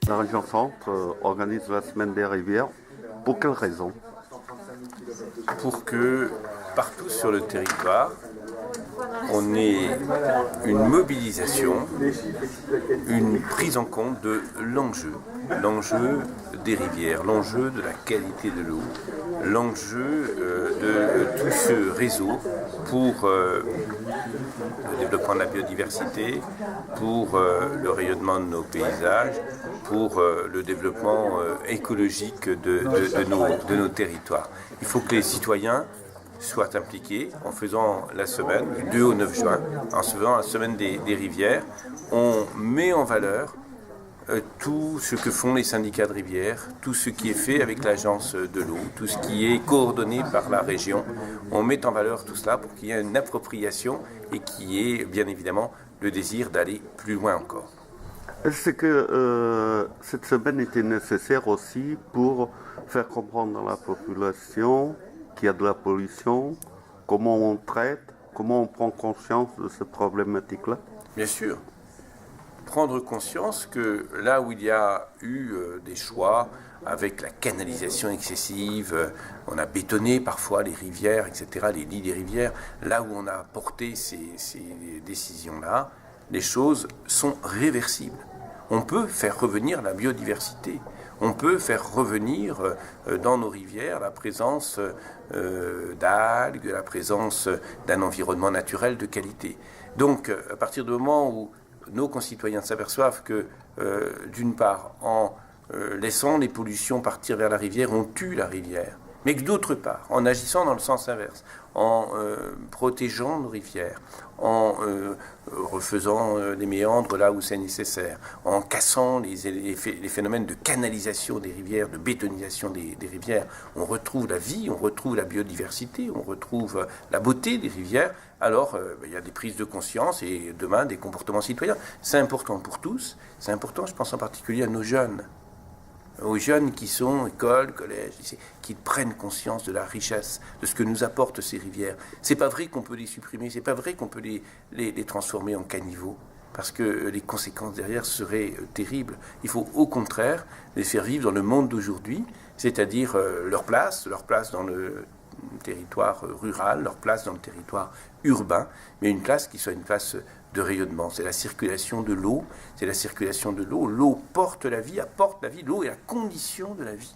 La région Centre organise la semaine des rivières. Pour quelle raison? Pour que partout sur le territoire, on ait une mobilisation, une prise en compte de l'enjeu des rivières, l'enjeu de la qualité de l'eau, l'enjeu de tout ce réseau pour le développement de la biodiversité, pour le rayonnement de nos paysages, pour le développement écologique de nos territoires. Il faut que les citoyens soient impliqués en faisant la semaine, du 2 au 9 juin, en faisant la semaine des rivières. On met en valeur tout ce que font les syndicats de rivières, tout ce qui est fait avec l'agence de l'eau, tout ce qui est coordonné par la région. On met en valeur tout cela pour qu'il y ait une appropriation et qu'il y ait bien évidemment le désir d'aller plus loin encore. Est-ce que cette semaine était nécessaire aussi pour faire comprendre à la population qu'il y a de la pollution, comment on traite, comment on prend conscience de cette problématique-là? Bien sûr. Prendre conscience que là où il y a eu des choix avec la canalisation excessive, on a bétonné parfois les rivières, etc., les lits des rivières, là où on a porté ces décisions-là, les choses sont réversibles. On peut faire revenir la biodiversité. On peut faire revenir dans nos rivières la présence d'algues, la présence d'un environnement naturel de qualité. Donc, à partir du moment où nos concitoyens s'aperçoivent que, d'une part, en laissant les pollutions partir vers la rivière, on tue la rivière, mais que d'autre part, en agissant dans le sens inverse, en protégeant nos rivières, en refaisant les méandres là où c'est nécessaire, en cassant les phénomènes de canalisation des rivières, de bétonisation des rivières, on retrouve la vie, on retrouve la biodiversité, on retrouve la beauté des rivières. Alors, il y a des prises de conscience et demain des comportements citoyens. C'est important pour tous, c'est important, je pense en particulier à nos jeunes. Aux jeunes qui sont école, collège, lycée, qui prennent conscience de la richesse, de ce que nous apportent ces rivières. C'est pas vrai qu'on peut les supprimer, c'est pas vrai qu'on peut les transformer en caniveaux, parce que les conséquences derrière seraient terribles. Il faut au contraire les faire vivre dans le monde d'aujourd'hui, c'est-à-dire leur place dans le territoire rural, leur place dans le territoire urbain, mais une place qui soit une place de rayonnement. C'est la circulation de l'eau, L'eau porte la vie, apporte la vie. L'eau est la condition de la vie.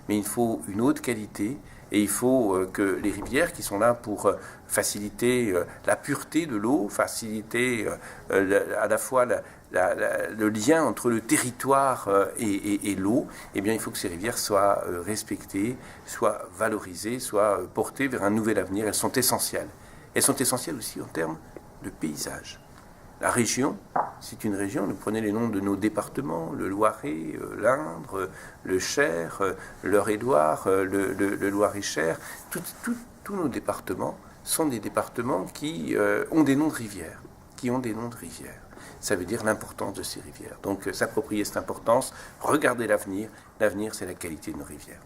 Mais il faut une eau de qualité et il faut que les rivières qui sont là pour faciliter la pureté de l'eau, faciliter à la fois le lien entre le territoire et l'eau, eh bien il faut que ces rivières soient respectées, soient valorisées, soient portées vers un nouvel avenir. Elles sont essentielles. Elles sont essentielles aussi en termes de paysage. La région, c'est une région, nous prenez les noms de nos départements, le Loiret, l'Indre, le Cher, l'Eure-et-Loir, le Loir-et-Cher, tous nos départements sont des départements qui ont des noms de rivières, Ça veut dire l'importance de ces rivières. Donc s'approprier cette importance, regarder l'avenir. L'avenir, c'est la qualité de nos rivières.